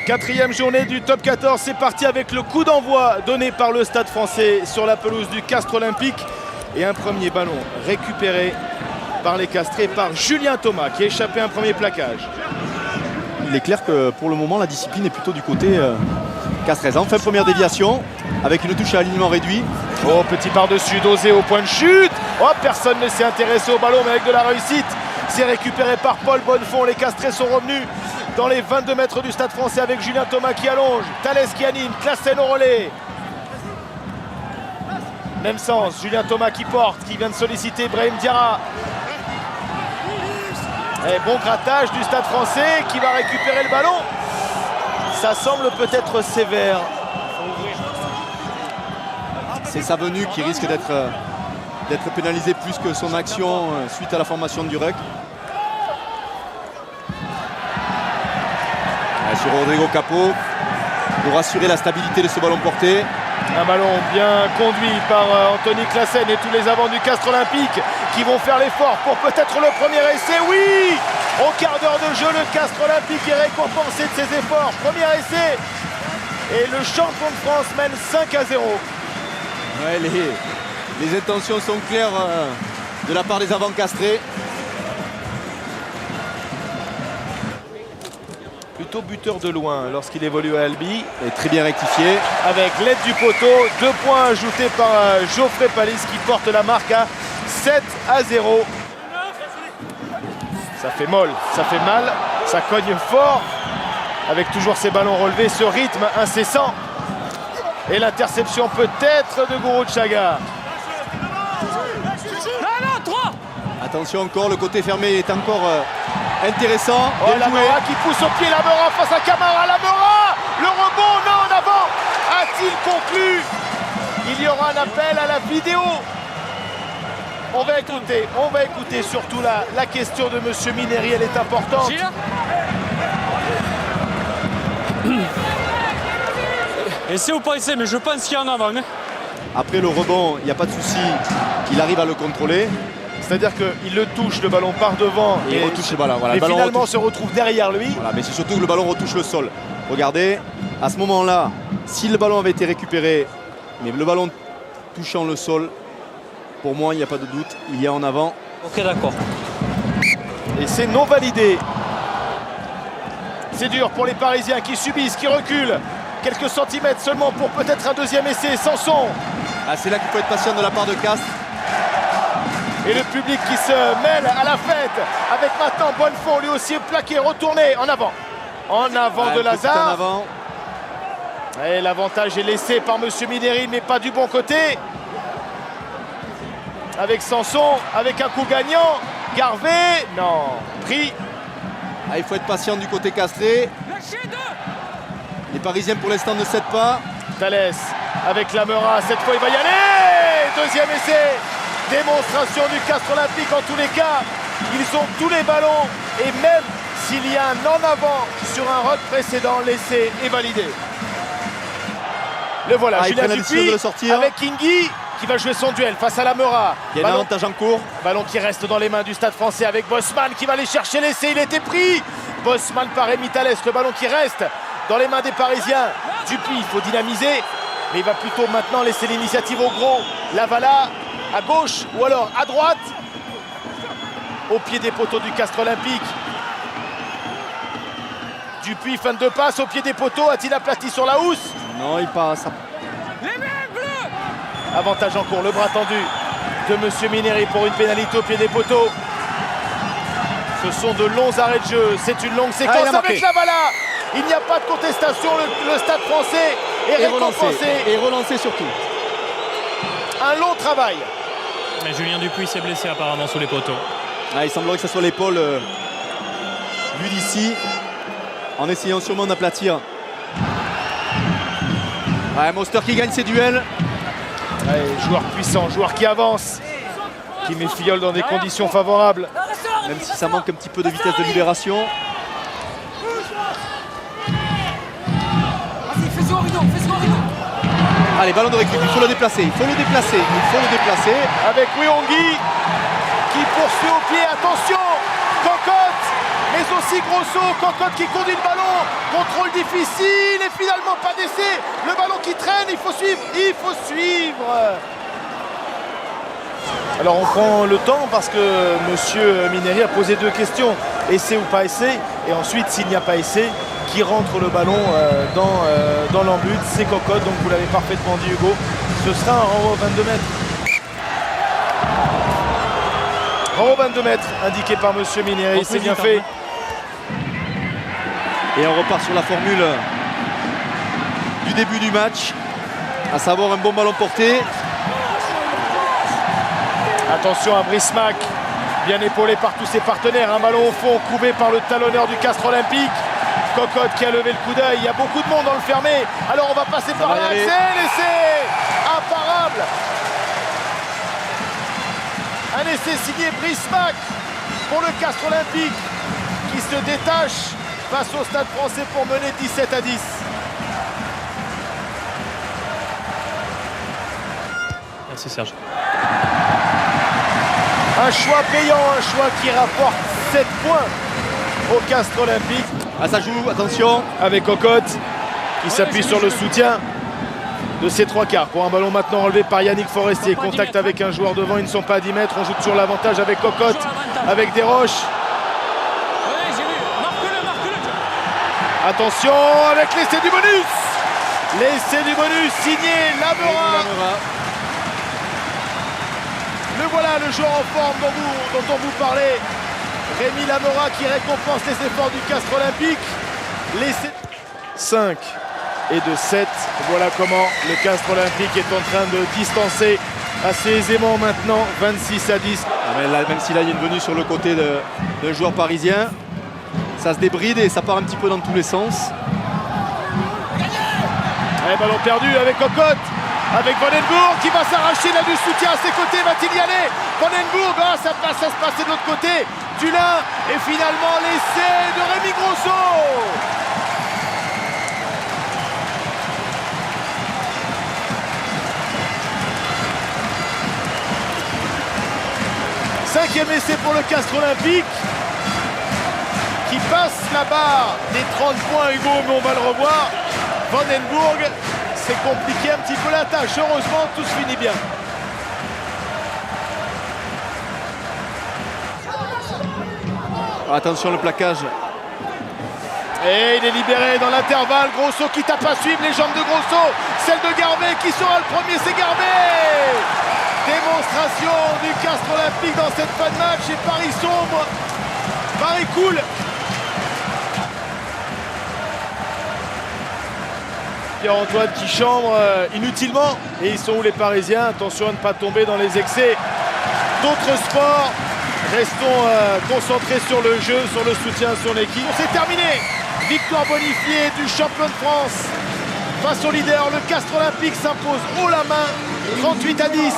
Quatrième journée du top 14, c'est parti avec le coup d'envoi donné par le Stade Français sur la pelouse du Castres Olympique. Et un premier ballon récupéré par les Castrés, par Julien Thomas qui a échappé un premier plaquage. Il est clair que pour le moment la discipline est plutôt du côté Castres. Enfin première déviation avec une touche à alignement réduit. Oh, petit par-dessus dosé au point de chute. Oh, personne ne s'est intéressé au ballon mais avec de la réussite. C'est récupéré par Paul Bonnefond. Les Castrés sont revenus dans les 22 mètres du Stade Français avec Julien Thomas qui allonge, Thalès qui anime, Classen au relais. Même sens, Julien Thomas qui porte, qui vient de solliciter Brahim Diarra. Et bon grattage du Stade Français qui va récupérer le ballon. Ça semble peut-être sévère. C'est sa venue qui risque d'être pénalisé plus que son action suite à la formation du ruck. Sur Rodrigo Capot pour assurer la stabilité de ce ballon porté. Un ballon bien conduit par Anthony Classen et tous les avants du Castres Olympique qui vont faire l'effort pour peut-être le premier essai. Oui, au quart d'heure de jeu, le Castres Olympique est récompensé de ses efforts. Premier essai et le champion de France mène 5-0. Ouais, les intentions sont claires de la part des avants castrés. Plutôt buteur de loin lorsqu'il évolue à Albi. Et très bien rectifié. Avec l'aide du poteau, 2 points ajoutés par Geoffrey Palis qui porte la marque à 7-0. Ça fait molle, ça fait mal, ça cogne fort. Avec toujours ces ballons relevés, ce rythme incessant. Et l'interception peut-être de Gourou Chaga. Attention encore, le côté fermé est encore intéressant. Oh, Lamora qui pousse au pied, Lamora face à Camara, Lamora, le rebond, non, en avant. A-t-il conclu? Il y aura un appel à la vidéo. On va écouter surtout la question de Monsieur Mineri, elle est importante. Essai ou pas essai, mais je pense qu'il y en a en avant. Hein. Après le rebond, il n'y a pas de souci, il arrive à le contrôler. C'est-à-dire qu'il le touche, le ballon part devant et il retouche le ballon. Voilà, et finalement se retrouve derrière lui. Voilà, mais c'est surtout que le ballon retouche le sol. Regardez, à ce moment-là, si le ballon avait été récupéré, mais le ballon touchant le sol, pour moi, il n'y a pas de doute, il y a en avant. Ok, d'accord. Et c'est non validé. C'est dur pour les Parisiens qui subissent, qui reculent. Quelques centimètres seulement pour peut-être un deuxième essai. Sanson. Ah, c'est là qu'il faut être patient de la part de Castres. Et le public qui se mêle à la fête avec maintenant Bonnefond, lui aussi plaqué, retourné en avant. En avant de Lazare. En avant. Et l'avantage est laissé par Monsieur Mineri, mais pas du bon côté. Avec Sanson, avec un coup gagnant. Garvey, non, pris. Ah, il faut être patient du côté castré. Les Parisiens pour l'instant ne cèdent pas. Thalès avec Lamera, cette fois il va y aller. Deuxième essai. Démonstration du Castres Olympique en tous les cas. Ils ont tous les ballons et même s'il y a un en avant sur un ruck précédent, l'essai est validé. Le voilà, Julien Dupuis avec Kingi qui va jouer son duel face à Lamera. Il y a un avantage en cours. Ballon qui reste dans les mains du Stade Français avec Bosman qui va aller chercher l'essai. Il était pris. Bosman par Rémi Thalès. Le ballon qui reste dans les mains des Parisiens. Dupuis, il faut dynamiser. Mais il va plutôt maintenant laisser l'initiative au gros. Lavala à gauche ou alors à droite. Au pied des poteaux du Castres Olympique. Dupuis, fin de passe au pied des poteaux. A-t-il aplati sur la housse? Non, il passe. Avantage en cours, le bras tendu de Monsieur Mineri pour une pénalité au pied des poteaux. Ce sont de longs arrêts de jeu, c'est une longue séquence avec Lavala. Il n'y a pas de contestation, le Stade Français est récompensé. Et relancé surtout. Un long travail. Mais Julien Dupuis s'est blessé apparemment sous les poteaux. Ah, il semblerait que ce soit l'épaule vu d'ici, en essayant sûrement d'aplatir. Ouais, Monster qui gagne ses duels. Ouais, joueur puissant, joueur qui avance, qui met Filleul dans des conditions favorables. Même si ça manque un petit peu de vitesse de libération. Allez, ballon de récup, il faut le déplacer, Avec Wiongi qui poursuit au pied, attention, cocotte mais aussi Grosso. Cocotte qui conduit le ballon, contrôle difficile et finalement pas d'essai. Le ballon qui traîne, il faut suivre. Alors on prend le temps parce que monsieur Mineri a posé 2 questions, essai ou pas essai, et ensuite s'il n'y a pas essai, qui rentre le ballon dans l'embut, c'est Cocotte, donc vous l'avez parfaitement dit Hugo, ce sera un renvoi 22 mètres. Renvoi 22 mètres indiqué par monsieur Mineri, c'est bien fait. Et on repart sur la formule du début du match, à savoir un bon ballon porté. Attention à Brismac, bien épaulé par tous ses partenaires, un ballon au fond, coupé par le talonneur du Castres Olympique. Cocotte qui a levé le coup d'œil, il y a beaucoup de monde dans le fermé. Alors on va passer par là, c'est l'essai imparable. Un essai signé Brismac pour le Castres Olympique qui se détache face au Stade Français pour mener 17-10. Merci Serge. Un choix payant, un choix qui rapporte 7 points au Castres Olympique. Ah, ça joue, attention. Avec Cocotte qui s'appuie sur le soutien de ses 3 quarts. Pour un ballon maintenant relevé par Yannick Forestier. Contact avec un joueur devant, ils ne sont pas à 10 mètres. On joue toujours l'avantage avec Cocotte, avec Desroches. Attention avec l'essai du bonus. L'essai du bonus signé Lamera. Le voilà, le joueur en forme dont on vous parlait. Rémi Lamera qui récompense les efforts du Castres Olympique. 5 et de 7. Voilà comment le Castres Olympique est en train de distancer assez aisément maintenant, 26-10. Ah, mais là, même si là il y a une venue sur le côté d'un joueur parisien, ça se débride et ça part un petit peu dans tous les sens. Et ballon perdu avec Cocotte, avec Vandenbourg qui va s'arracher, il a du soutien à ses côtés, va-t-il y aller? Vandenbourg, ça se passait de l'autre côté. Dulin et finalement l'essai de Rémi Grosso. Cinquième essai pour le Castres Olympique qui passe la barre des 30 points, Hugo, mais on va le revoir. Vandenbourg, c'est compliqué un petit peu la tâche. Heureusement, tout se finit bien. Attention le plaquage. Et il est libéré dans l'intervalle. Grosso qui tape à suivre, les jambes de Grosso. Celle de Garbet, qui sera le premier, c'est Garbet. Démonstration du Castres Olympique dans cette fin de match. Et Paris sombre, Paris cool. Pierre-Antoine qui chambre inutilement. Et ils sont où les Parisiens? Attention à ne pas tomber dans les excès d'autres sports. Restons concentrés sur le jeu, sur le soutien, sur l'équipe. C'est terminé. Victoire bonifiée du champion de France face au leader. Le Castres Olympique s'impose haut la main, 38-10.